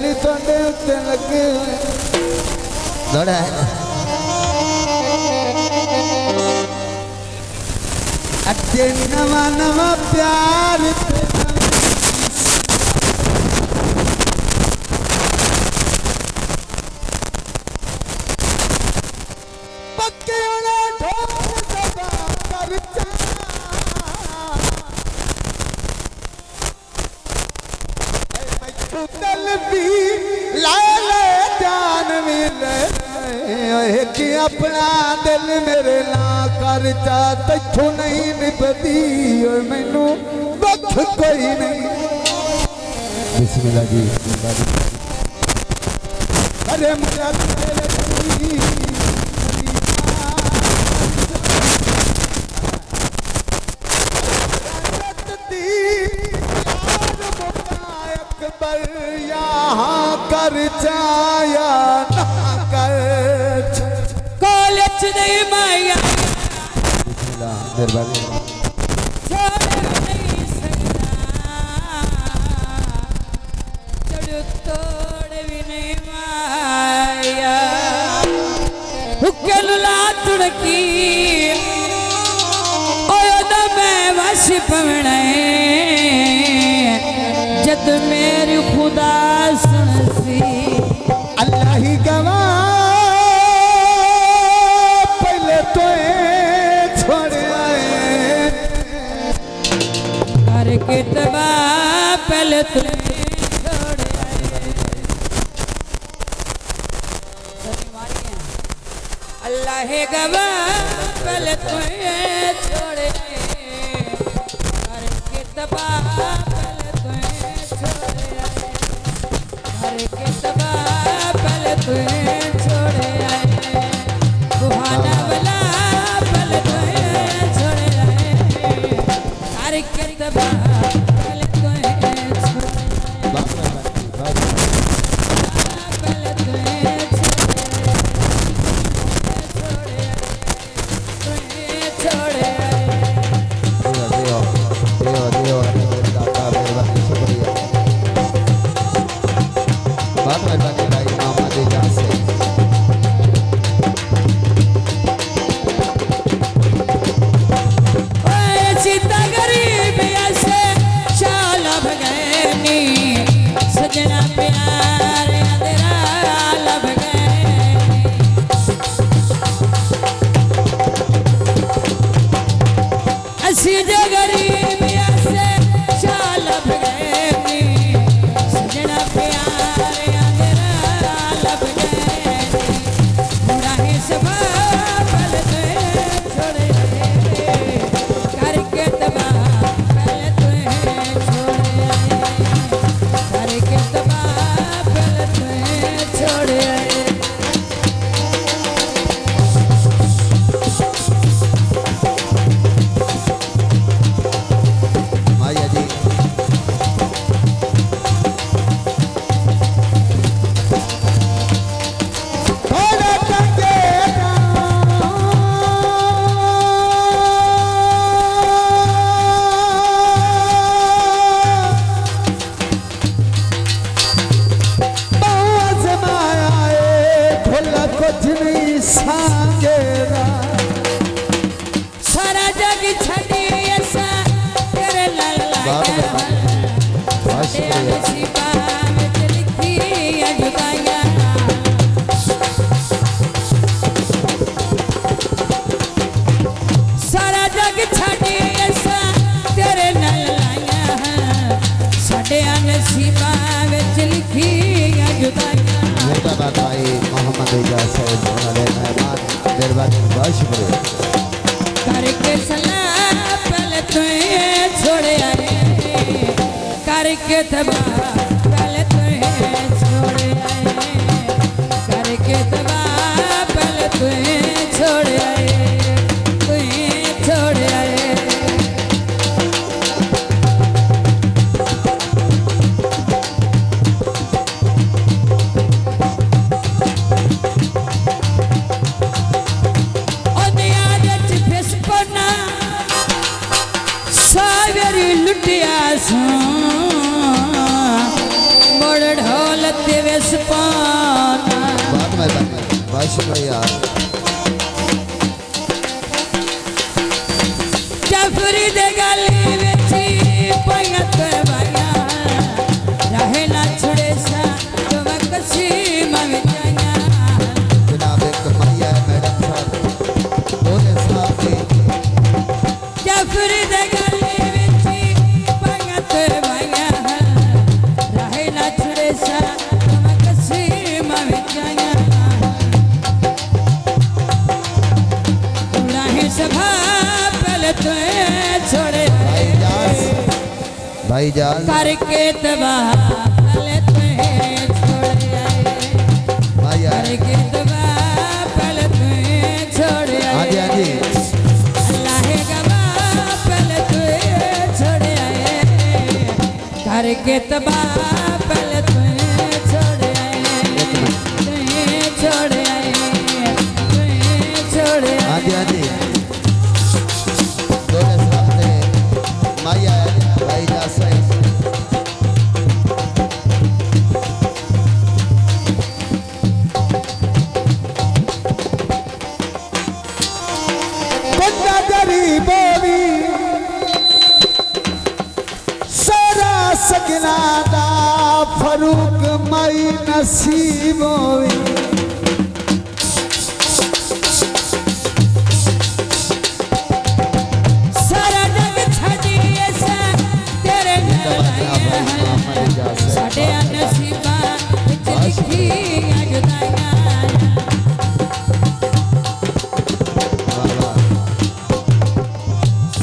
नहीं थोड़े उत्ते लगे थोड़ा अगे नवा नवा प्यार पक्के दिल भी लाले जान मिले कि अपना दिल मेरे ना कर चा तू नहीं निभती और मैनू वक्त कोई नहीं। बिस्मिल्लाह जी अरे मेरा यहाँ कर जाया ना कर कॉलेज नहीं माया मेहरबानी तोड़ भी नहीं माया हुक्केलुला तुड़की ओदा मैं वासी पवने जद मेरी खुदा सुनसी अल्लाह ही गवाह पहले तो छोड़ आए करके तबाह पहले तो छोड़ आए अल्लाह ही गवाह पहले तो छोड़ आए करके तबाह के तबाह पहले तुझे छोड़े आए सुहाना वाला पहले तुझे छोड़े आए हर के तबाह पहले तुझे छोड़े पहले तुझे छोड़े सारा जग छड़ी ऐसा तेरे लाल सारा जग छड़ी ऐसा तेरे लाया साढ़े नसीबा विच लिखी जुदाइयां मोहम्मद साहब मेहमान मेहरबानी बहुत शुक्रिया करके सलाम पहले तुझे छोड़े आए करके तबाह पहले तुझे छोड़े आए करके तबाह पहले तुझे छोड़े आए तुझे छोड़े आए लुटिया शुक्रिया। जाफरी दे गली विच पंगत वाया रहे ना छुड़े सा जो कसी मविया जनाब एक मैया मैडम साहब दोने साहब जी जाफरी दे गली विच पंगत वाया रहे ना छुड़े सा जो कसी मविया उड़ाहे सभा पहले तो छोड़े भाईजान करके तबाह पहले तुम्हें छोड़ आए भाई आए करके तबाह पहले तुम्हें छोड़ हाँ जी आए हाँ जी अल्लाह गवाह पहले तुम्हें छोड़ आए करके तबाह पहले तुम्हें छोड़ आए तुम्हें छोड़ आए तुम्हें छोड़ हाँ आए जी हाँ जी दोने साहब ने मैया भाईजान साहब बंदा गरीबों भी सारा सगना दा फरूक माई नसीबों भी सारा जग छड़िए सा तेरे नाल आया है साडे नसीबां विच लिखियां जुदाइयां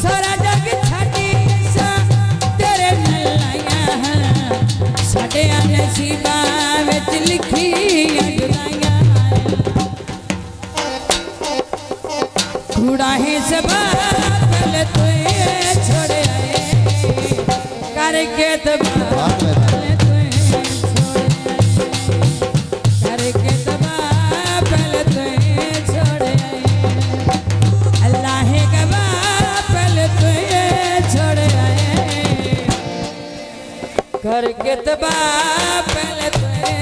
सारा जग छड़िए सा तेरे नाल आया है साडे नसीबां विच लिखियां जुदाइयां कूड़ा है सबा पहले तुझे छोड़ आए करके तबाह पहले तुझे छोड़ आए करके तबाह पहले तुझे छोड़ आए अल्लाह गवाह पहले तुझे छोड़ आए करके तबाह पहले तुझे